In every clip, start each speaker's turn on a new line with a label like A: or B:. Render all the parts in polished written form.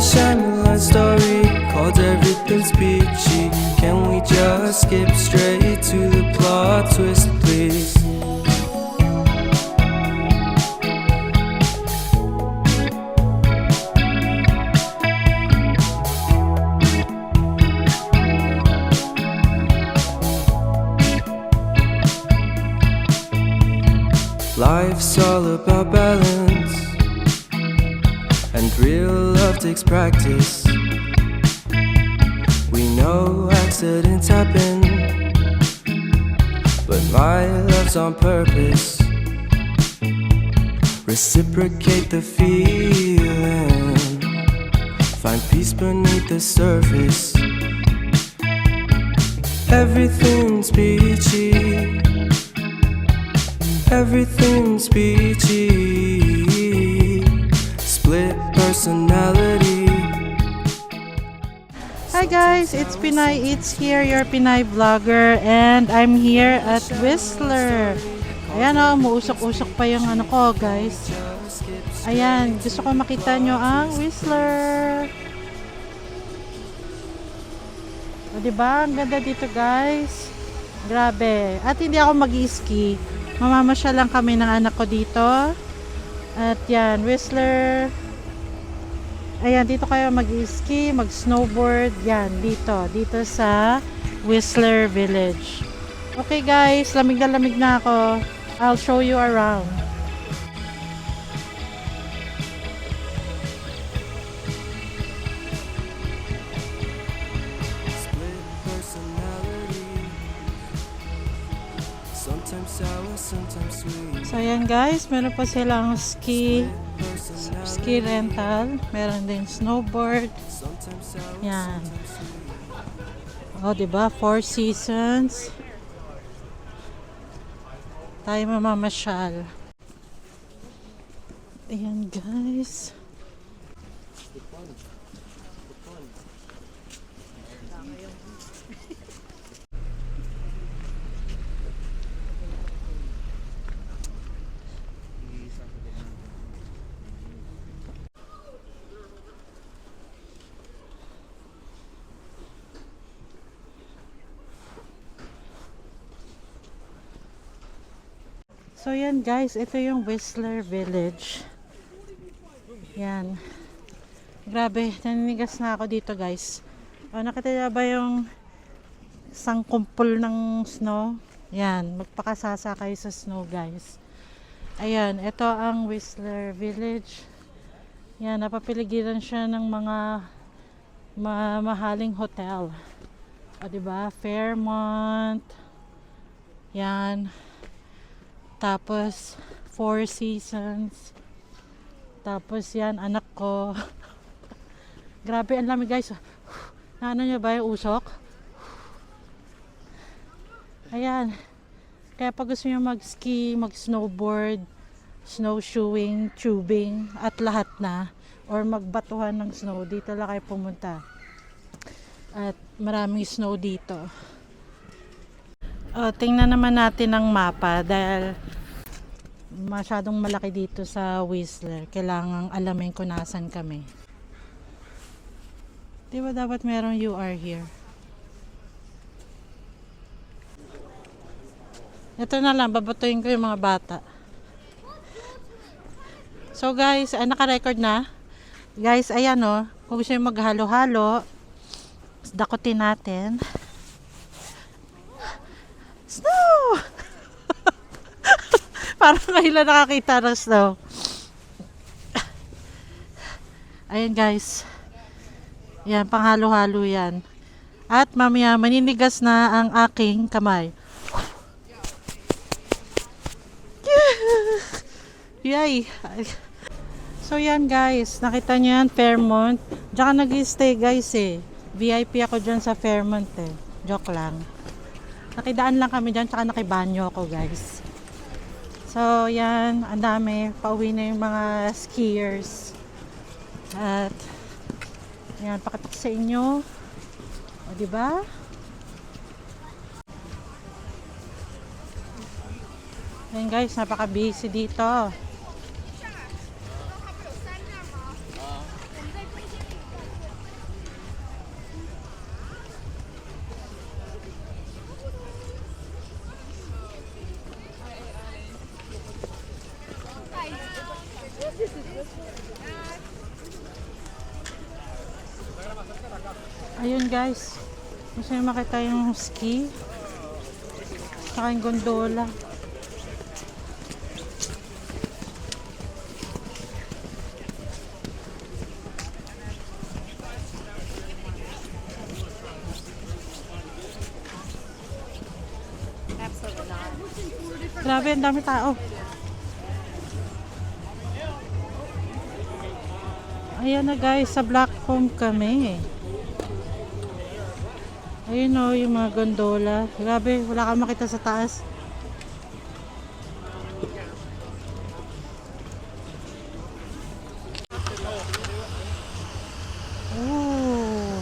A: Shyamalan story called Everything's Peachy. Can we just skip straight to the plot twist, please? Life's all about balance, and real love takes practice. We know accidents happen, but my love's on purpose. Reciprocate the feeling, find peace beneath the surface. Everything's peachy, everything's peachy. Split personality.
B: Hi guys, it's Pinay Eats here, your Pinay vlogger, and I'm here at Whistler. Ayan o, muusok-usok pa yung ano ko guys. Ayan, gusto ko makita nyo ang Whistler. O diba, ang ganda dito guys. Grabe. At hindi ako mag-ski. Mamamasya lang kami ng anak ko dito. At yan, Whistler. Ayan, dito kayo mag-ski, mag-snowboard. Yan, dito sa Whistler Village. Okay guys, lamig na ako. I'll show you around.
A: Split personality. Sometimes sour, sometimes sweet.
B: So ayan guys, meron pa silang ski rental, meron din snowboard.
A: Sometimes sour,
B: Yan. O diba, 4 seasons. Tayo mamamasyal. Ayan guys. So yan guys, ito yung Whistler Village. Yan. Grabe, naninigas na ako dito guys. O, nakita niyo ba yung isang kumpol ng snow? Yan, magpakasasa kayo sa snow guys. Ayan, ito ang Whistler Village. Yan, napapiligiran siya ng mga mahaling hotel. O diba, Fairmont. Yan. Tapos 4 seasons. Tapos yan, anak ko. Grabe, ang lamig guys. Naano nyo ba yung usok? Ayan. Kaya pag gusto nyo mag-ski, mag-snowboard, snowshoeing, tubing, at lahat na, or magbatuhan ng snow, dito lang kayo pumunta. At maraming snow dito. O, tingnan naman natin ang mapa dahil masyadong malaki dito sa Whistler. Kailangang alamin kung nasan kami. Diba dapat merong you are here? Ito na lang, babatuin ko yung mga bata. So guys, naka-record na. Guys, ayan o. Kung gusto yung maghalo-halo, dakutin natin. Snow! Parang ngayon nakakita ng snow. Ayan guys. Yan, panghalo-halo yan. At mamaya maninigas na ang aking kamay. Yay! So yan guys, nakita nyo yan, Fairmont. Diyan ka nag-stay guys eh. VIP ako dyan sa Fairmont eh. Joke lang. Nakidaan lang kami dyan, tsaka nakibanyo ako guys. So yan, ang dami. Pauwi na yung mga skiers. At yan, pakipak sa inyo. O diba? Yan guys, napaka-busy dito. Ayun guys. Gusto nyo makita yung ski. Tsaka yung gondola. Grabe, ang dami tao. Ayan na guys, sa Blackcomb kami. Ayun o, yung mga gondola. Grabe, wala kang makita sa taas. Oh.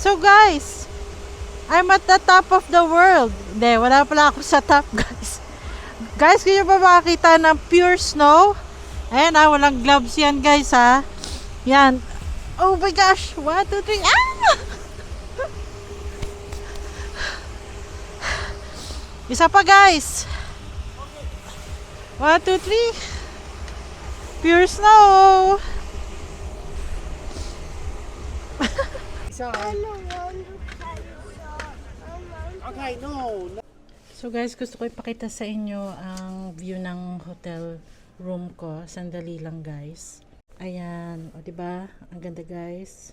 B: So guys, I'm at the top of the world. Hindi, wala pala ako sa top guys. Guys, kaya ba makakita ng pure snow? Ayan walang gloves yan guys ha. Yan. Oh my gosh, 1, 2, 3. Ah! Isa pa guys. 1, 2, 3. Pure snow.
C: Okay, no.
B: So guys, gusto ko ipakita sa inyo ang view ng hotel room ko. Sandali lang guys. Ayan, o diba? Ang ganda guys.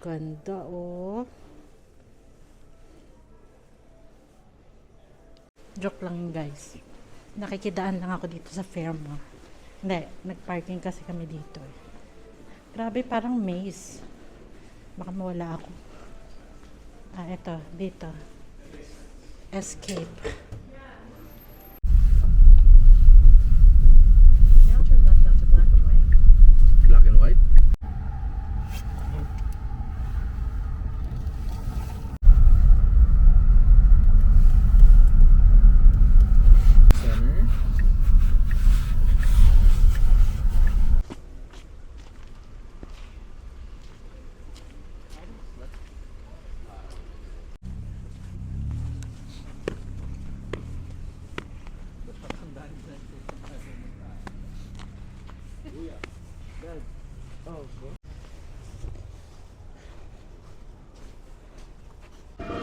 B: Ganda oh. Joke lang guys. Nakikidaan lang ako dito sa Fairmont. Hindi, nagparking kasi kami dito. Grabe, parang maze. Baka mawala ako. Eto, dito. Escape.
D: Now turn left onto Black and White.
C: Black and white? Center.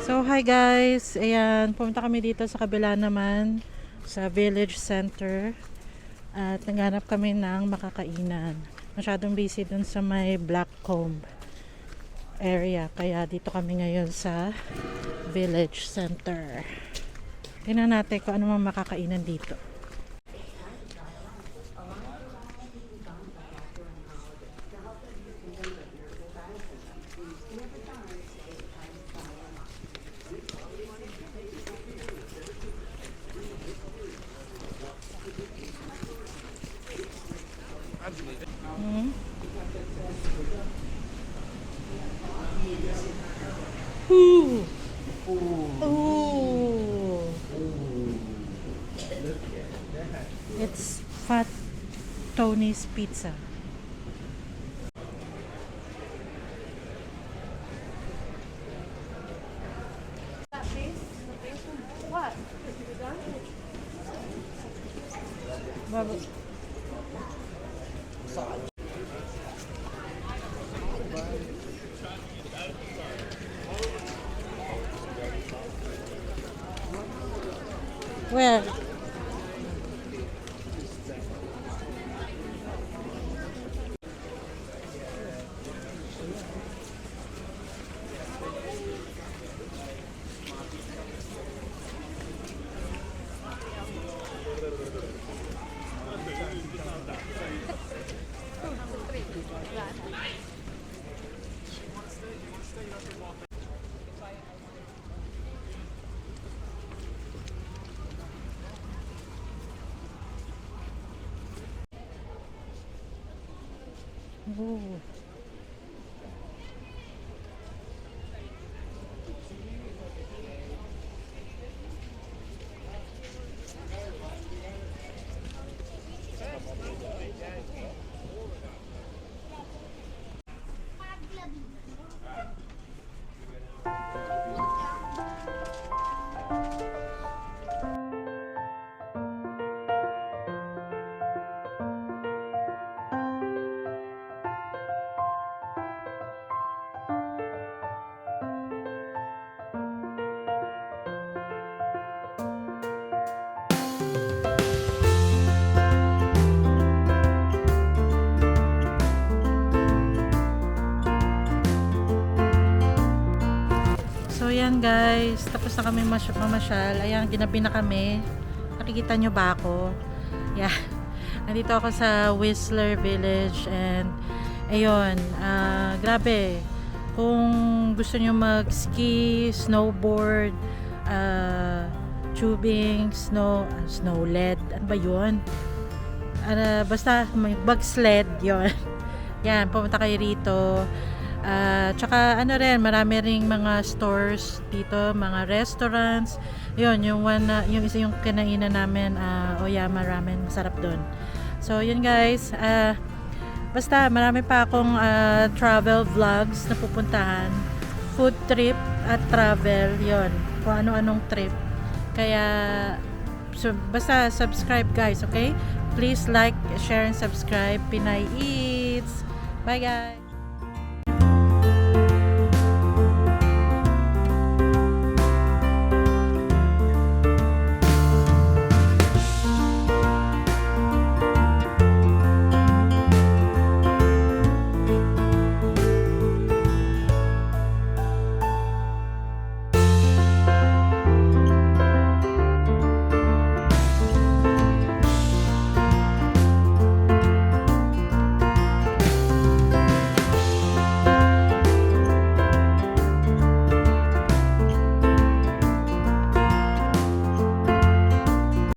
B: So, hi guys. Ayan, pumunta kami dito sa kabila naman sa Village Center. At naghanap kami ng makakainan. Masyadong busy dun sa may Blackcomb area. Kaya dito kami ngayon sa Village Center. Tingnan natin kung ano mang makakainan dito. Ooh. Ooh. It's Fat Tony's Pizza. What? Where? Ooh. guys, tapos na kami mamasyal. Ayan, ginabi na kami. Nakikita nyo ba ako? Yeah. Nandito ako sa Whistler Village and ayun, grabe. Kung gusto nyo mag-ski, snowboard, tubing, snow led, ano ba yun? Basta may bug sled, yun. Yan, pumunta kayo rito. Tsaka ano rin, marami ring mga stores dito, mga restaurants. Yun, yung isa yung kinainan namin, Oyama Ramen, masarap doon. So yun guys, basta marami pa akong travel vlogs na pupuntahan, food trip at travel, yun, kung ano-anong trip. Kaya basta subscribe guys, okay? Please like, share and subscribe. Pinay Eats. Bye guys.